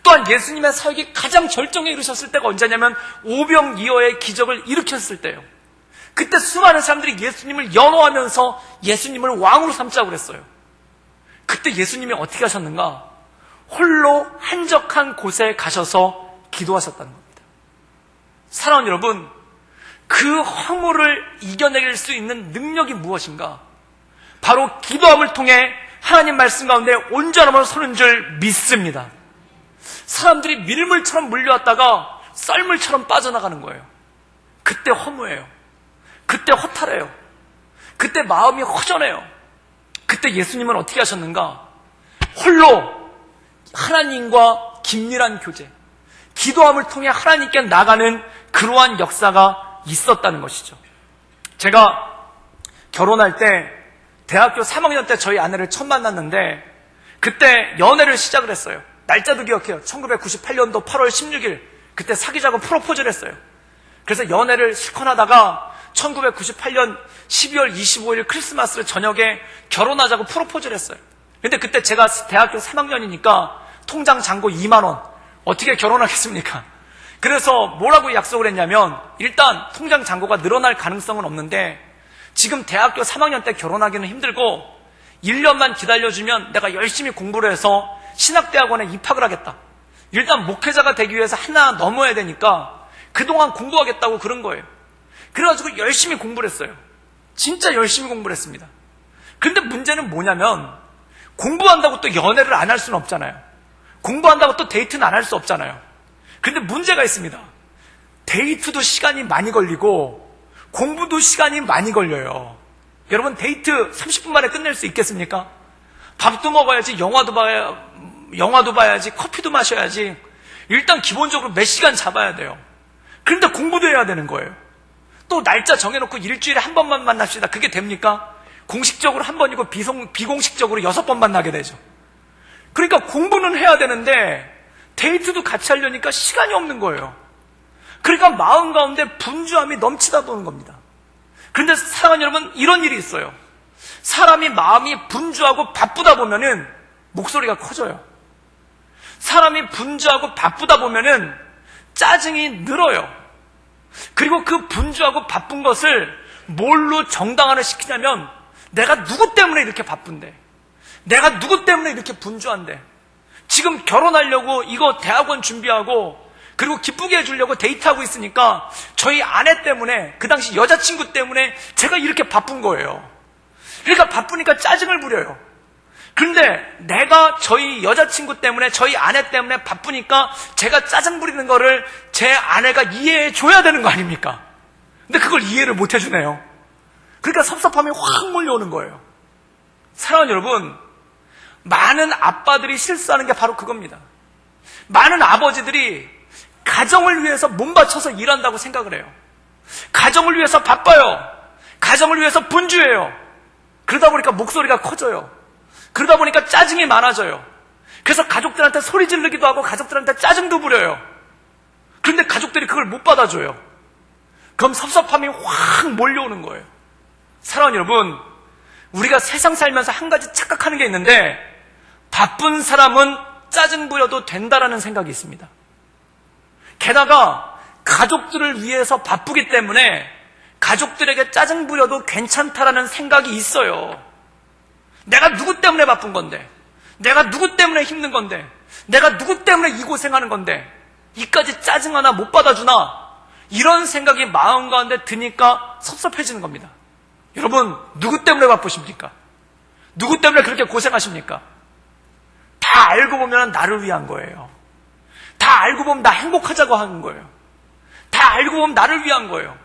또한 예수님의 사역이 가장 절정에 이르셨을 때가 언제냐면 오병이어의 기적을 일으켰을 때예요. 그때 수많은 사람들이 예수님을 연호하면서 예수님을 왕으로 삼자고 그랬어요. 그때 예수님이 어떻게 하셨는가? 홀로 한적한 곳에 가셔서 기도하셨다는 겁니다. 사랑하는 여러분, 그 허물을 이겨낼 수 있는 능력이 무엇인가? 바로 기도함을 통해 하나님 말씀 가운데 온전함을 서는 줄 믿습니다. 사람들이 밀물처럼 물려왔다가 썰물처럼 빠져나가는 거예요. 그때 허무해요. 그때 허탈해요. 그때 마음이 허전해요. 그때 예수님은 어떻게 하셨는가? 홀로 하나님과 긴밀한 교제, 기도함을 통해 하나님께 나가는 그러한 역사가 있었다는 것이죠. 제가 결혼할 때 대학교 3학년 때 저희 아내를 처음 만났는데 그때 연애를 시작을 했어요. 날짜도 기억해요. 1998년도 8월 16일 그때 사귀자고 프로포즈를 했어요. 그래서 연애를 실컷 하다가 1998년 12월 25일 크리스마스 저녁에 결혼하자고 프로포즈를 했어요. 근데 그때 제가 대학교 3학년이니까 통장 잔고 2만 원. 어떻게 결혼하겠습니까? 그래서 뭐라고 약속을 했냐면 일단 통장 잔고가 늘어날 가능성은 없는데 지금 대학교 3학년 때 결혼하기는 힘들고 1년만 기다려주면 내가 열심히 공부를 해서 신학대학원에 입학을 하겠다. 일단 목회자가 되기 위해서 하나 넘어야 되니까 그동안 공부하겠다고 그런 거예요. 그래가지고 열심히 공부를 했어요. 진짜 열심히 공부를 했습니다. 근데 문제는 뭐냐면 공부한다고 또 연애를 안 할 수는 없잖아요. 공부한다고 또 데이트는 안 할 수 없잖아요. 근데 문제가 있습니다. 데이트도 시간이 많이 걸리고 공부도 시간이 많이 걸려요. 여러분, 데이트 30분 만에 끝낼 수 있겠습니까? 밥도 먹어야지, 영화도 봐야지, 커피도 마셔야지. 일단 기본적으로 몇 시간 잡아야 돼요. 그런데 공부도 해야 되는 거예요. 또 날짜 정해놓고 일주일에 한 번만 만납시다. 그게 됩니까? 공식적으로 한 번이고 비공식적으로 6번 만나게 되죠. 그러니까 공부는 해야 되는데 데이트도 같이 하려니까 시간이 없는 거예요. 그러니까 마음 가운데 분주함이 넘치다 보는 겁니다. 그런데 사랑하는 여러분, 이런 일이 있어요. 사람이 마음이 분주하고 바쁘다 보면은 목소리가 커져요. 사람이 분주하고 바쁘다 보면은 짜증이 늘어요. 그리고 그 분주하고 바쁜 것을 뭘로 정당화를 시키냐면, 내가 누구 때문에 이렇게 바쁜데, 내가 누구 때문에 이렇게 분주한데, 지금 결혼하려고 이거 대학원 준비하고 그리고 기쁘게 해주려고 데이트하고 있으니까 저희 아내 때문에, 그 당시 여자친구 때문에 제가 이렇게 바쁜 거예요. 그러니까 바쁘니까 짜증을 부려요. 그런데 내가 저희 여자친구 때문에, 저희 아내 때문에 바쁘니까 제가 짜증 부리는 거를 제 아내가 이해해 줘야 되는 거 아닙니까? 근데 그걸 이해를 못 해주네요. 그러니까 섭섭함이 확 몰려오는 거예요. 사랑하는 여러분, 많은 아빠들이 실수하는 게 바로 그겁니다. 많은 아버지들이 가정을 위해서 몸바쳐서 일한다고 생각을 해요. 가정을 위해서 바빠요. 가정을 위해서 분주해요. 그러다 보니까 목소리가 커져요. 그러다 보니까 짜증이 많아져요. 그래서 가족들한테 소리 지르기도 하고 가족들한테 짜증도 부려요. 그런데 가족들이 그걸 못 받아줘요. 그럼 섭섭함이 확 몰려오는 거예요. 사랑하는 여러분, 우리가 세상 살면서 한 가지 착각하는 게 있는데, 바쁜 사람은 짜증 부려도 된다라는 생각이 있습니다. 게다가 가족들을 위해서 바쁘기 때문에 가족들에게 짜증 부려도 괜찮다라는 생각이 있어요. 내가 누구 때문에 바쁜 건데, 내가 누구 때문에 힘든 건데, 내가 누구 때문에 이 고생하는 건데 이까지 짜증 하나 못 받아주나, 이런 생각이 마음 가운데 드니까 섭섭해지는 겁니다. 여러분, 누구 때문에 바쁘십니까? 누구 때문에 그렇게 고생하십니까? 다 알고 보면 나를 위한 거예요. 다 알고 보면 나 행복하자고 하는 거예요. 다 알고 보면 나를 위한 거예요.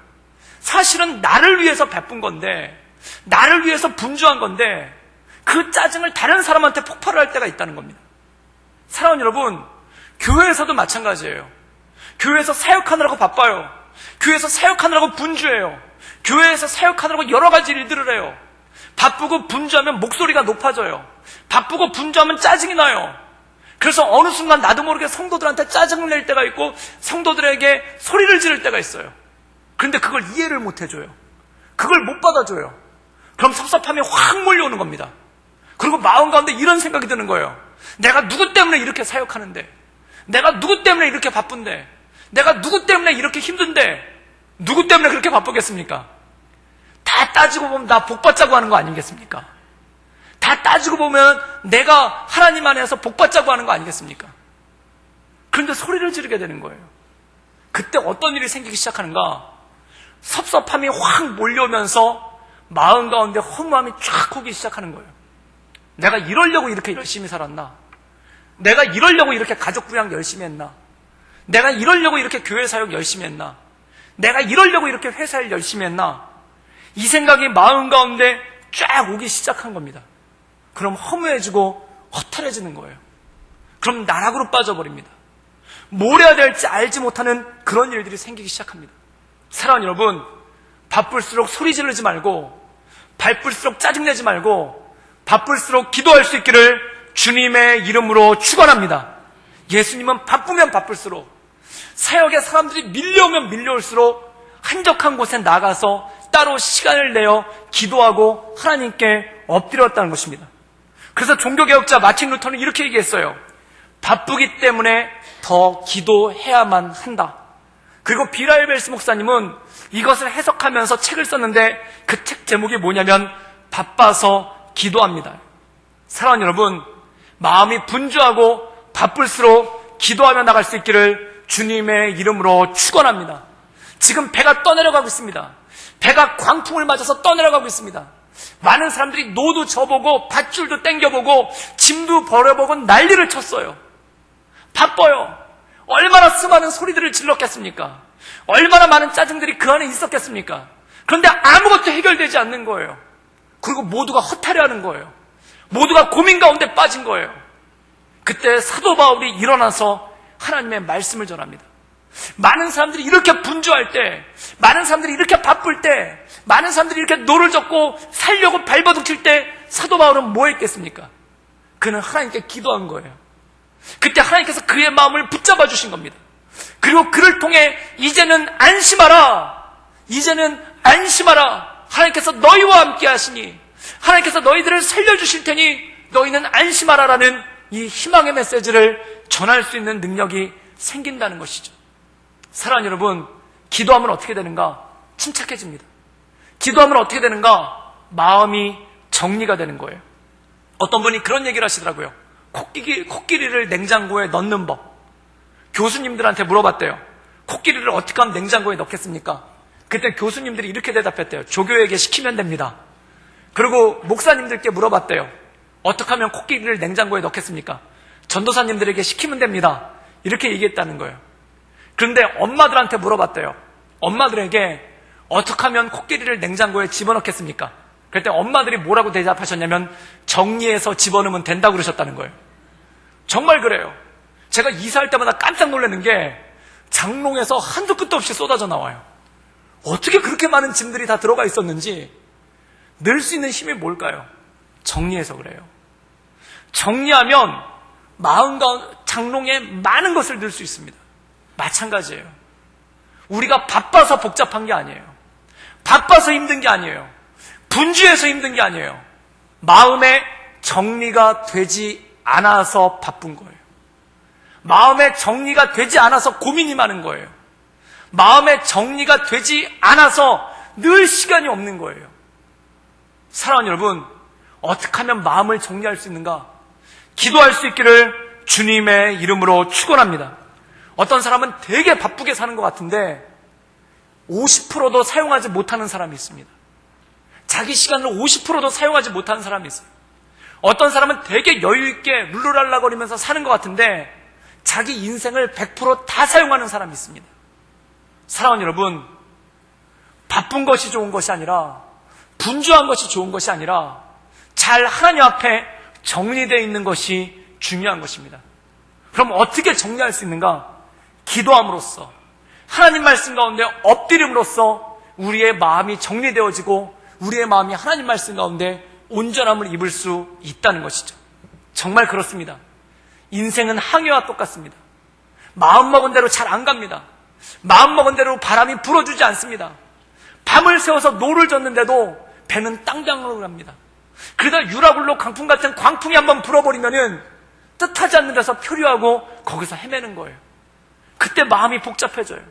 사실은 나를 위해서 바쁜 건데, 나를 위해서 분주한 건데, 그 짜증을 다른 사람한테 폭발을 할 때가 있다는 겁니다. 사랑하는 여러분, 교회에서도 마찬가지예요. 교회에서 사역하느라고 바빠요. 교회에서 사역하느라고 분주해요. 교회에서 사역하느라고 여러 가지 일들을 해요. 바쁘고 분주하면 목소리가 높아져요. 바쁘고 분주하면 짜증이 나요. 그래서 어느 순간 나도 모르게 성도들한테 짜증을 낼 때가 있고 성도들에게 소리를 지를 때가 있어요. 그런데 그걸 이해를 못 해줘요. 그걸 못 받아줘요. 그럼 섭섭함이 확 몰려오는 겁니다. 그리고 마음 가운데 이런 생각이 드는 거예요. 내가 누구 때문에 이렇게 사역하는데, 내가 누구 때문에 이렇게 바쁜데, 내가 누구 때문에 이렇게 힘든데, 누구 때문에 그렇게 바쁘겠습니까? 다 따지고 보면 나 복받자고 하는 거 아니겠습니까? 다 따지고 보면 내가 하나님 안에서 복받자고 하는 거 아니겠습니까? 그런데 소리를 지르게 되는 거예요. 그때 어떤 일이 생기기 시작하는가? 섭섭함이 확 몰려오면서 마음 가운데 허무함이 쫙 오기 시작하는 거예요. 내가 이러려고 이렇게 열심히 살았나? 내가 이러려고 이렇게 가족 부양 열심히 했나? 내가 이러려고 이렇게 교회 사역 열심히 했나? 내가 이러려고 이렇게 회사 일 열심히 했나? 이 생각이 마음 가운데 쫙 오기 시작한 겁니다. 그럼 허무해지고 허탈해지는 거예요. 그럼 나락으로 빠져버립니다. 뭘 해야 될지 알지 못하는 그런 일들이 생기기 시작합니다. 사랑하는 여러분, 바쁠수록 소리 지르지 말고, 바쁠수록 짜증내지 말고, 바쁠수록 기도할 수 있기를 주님의 이름으로 축원합니다. 예수님은 바쁘면 바쁠수록, 사역에 사람들이 밀려오면 밀려올수록 한적한 곳에 나가서 따로 시간을 내어 기도하고 하나님께 엎드렸다는 것입니다. 그래서 종교개혁자 마틴 루터는 이렇게 얘기했어요. 바쁘기 때문에 더 기도해야만 한다. 그리고 비라일벨스 목사님은 이것을 해석하면서 책을 썼는데 그 책 제목이 뭐냐면 바빠서 기도합니다. 사랑하는 여러분, 마음이 분주하고 바쁠수록 기도하며 나갈 수 있기를 주님의 이름으로 축원합니다. 지금 배가 떠내려가고 있습니다. 배가 광풍을 맞아서 떠내려가고 있습니다. 많은 사람들이 노도 져보고 밧줄도 땡겨보고 짐도 버려보고 난리를 쳤어요. 바빠요. 얼마나 수많은 소리들을 질렀겠습니까? 얼마나 많은 짜증들이 그 안에 있었겠습니까? 그런데 아무것도 해결되지 않는 거예요. 그리고 모두가 허탈해하는 거예요. 모두가 고민 가운데 빠진 거예요. 그때 사도 바울이 일어나서 하나님의 말씀을 전합니다. 많은 사람들이 이렇게 분주할 때, 많은 사람들이 이렇게 바쁠 때, 많은 사람들이 이렇게 노를 젓고 살려고 발버둥칠 때 사도 바울은 뭐 했겠습니까? 그는 하나님께 기도한 거예요. 그때 하나님께서 그의 마음을 붙잡아 주신 겁니다. 그리고 그를 통해 이제는 안심하라, 이제는 안심하라, 하나님께서 너희와 함께 하시니 하나님께서 너희들을 살려주실 테니 너희는 안심하라라는 이 희망의 메시지를 전할 수 있는 능력이 생긴다는 것이죠. 사랑하는 여러분, 기도하면 어떻게 되는가? 침착해집니다. 기도하면 어떻게 되는가? 마음이 정리가 되는 거예요. 어떤 분이 그런 얘기를 하시더라고요. 코끼리를 냉장고에 넣는 법. 교수님들한테 물어봤대요. 코끼리를 어떻게 하면 냉장고에 넣겠습니까? 그때 교수님들이 이렇게 대답했대요. 조교에게 시키면 됩니다. 그리고 목사님들께 물어봤대요. 어떻게 하면 코끼리를 냉장고에 넣겠습니까? 전도사님들에게 시키면 됩니다. 이렇게 얘기했다는 거예요. 그런데 엄마들한테 물어봤대요. 엄마들에게 어떻게 하면 코끼리를 냉장고에 집어넣겠습니까? 그때 엄마들이 뭐라고 대답하셨냐면 정리해서 집어넣으면 된다고 그러셨다는 거예요. 정말 그래요. 제가 이사할 때마다 깜짝 놀라는 게 장롱에서 한두 끝도 없이 쏟아져 나와요. 어떻게 그렇게 많은 짐들이 다 들어가 있었는지 넣을 수 있는 힘이 뭘까요? 정리해서 그래요. 정리하면 마음과 장롱에 많은 것을 넣을 수 있습니다. 마찬가지예요. 우리가 바빠서 복잡한 게 아니에요. 바빠서 힘든 게 아니에요. 분주해서 힘든 게 아니에요. 마음에 정리가 되지 않아서 바쁜 거예요. 마음에 정리가 되지 않아서 고민이 많은 거예요. 마음에 정리가 되지 않아서 늘 시간이 없는 거예요. 사랑하는 여러분, 어떻게 하면 마음을 정리할 수 있는가? 기도할 수 있기를 주님의 이름으로 축원합니다. 어떤 사람은 되게 바쁘게 사는 것 같은데 50%도 사용하지 못하는 사람이 있습니다. 자기 시간을 50%도 사용하지 못하는 사람이 있어요. 어떤 사람은 되게 여유있게 룰루랄라거리면서 사는 것 같은데 자기 인생을 100% 다 사용하는 사람이 있습니다. 사랑하는 여러분, 바쁜 것이 좋은 것이 아니라, 분주한 것이 좋은 것이 아니라 잘 하나님 앞에 정리되어 있는 것이 중요한 것입니다. 그럼 어떻게 정리할 수 있는가? 기도함으로써, 하나님 말씀 가운데 엎드림으로써 우리의 마음이 정리되어지고 우리의 마음이 하나님 말씀 가운데 온전함을 입을 수 있다는 것이죠. 정말 그렇습니다. 인생은 항해와 똑같습니다. 마음먹은 대로 잘 안 갑니다. 마음먹은 대로 바람이 불어주지 않습니다. 밤을 새워서 노를 젓는데도 배는 땅땅으로 갑니다. 그러다 유라굴로 강풍 같은 광풍이 한번 불어버리면은 뜻하지 않는 데서 표류하고 거기서 헤매는 거예요. 그때 마음이 복잡해져요.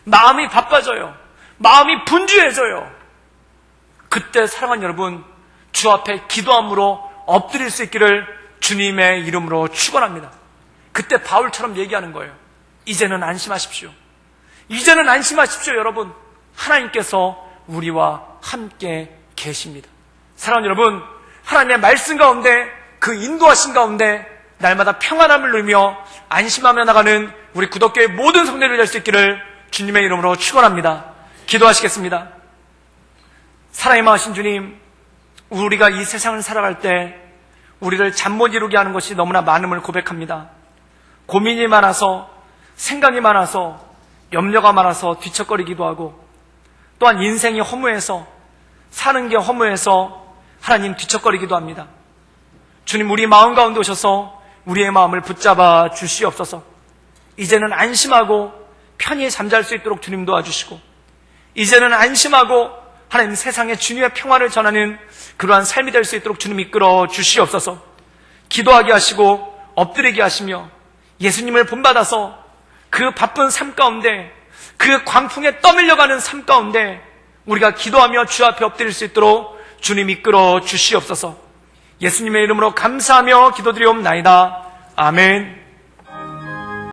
마음이 바빠져요. 마음이 분주해져요. 그때 사랑하는 여러분, 주 앞에 기도함으로 엎드릴 수 있기를 주님의 이름으로 축원합니다. 그때 바울처럼 얘기하는 거예요. 이제는 안심하십시오. 이제는 안심하십시오, 여러분. 하나님께서 우리와 함께 계십니다. 사랑하는 여러분, 하나님의 말씀 가운데 그 인도하신 가운데 날마다 평안함을 누리며 안심하며 나가는 우리 구덕교의 모든 성도들이 될 수 있기를 주님의 이름으로 축원합니다. 기도하시겠습니다. 사랑의 마하신 주님, 우리가 이 세상을 살아갈 때 우리를 잠 못 이루게 하는 것이 너무나 많음을 고백합니다. 고민이 많아서, 생각이 많아서, 염려가 많아서 뒤척거리기도 하고, 또한 인생이 허무해서, 사는 게 허무해서 하나님 뒤척거리기도 합니다. 주님, 우리 마음 가운데 오셔서 우리의 마음을 붙잡아 주시옵소서. 이제는 안심하고 편히 잠잘 수 있도록 주님 도와주시고, 이제는 안심하고 하나님 세상에 주님의 평화를 전하는 그러한 삶이 될 수 있도록 주님 이끌어 주시옵소서. 기도하게 하시고 엎드리게 하시며 예수님을 본받아서 그 바쁜 삶 가운데, 그 광풍에 떠밀려가는 삶 가운데 우리가 기도하며 주 앞에 엎드릴 수 있도록 주님 이끌어 주시옵소서. 예수님의 이름으로 감사하며 기도드리옵나이다. 아멘.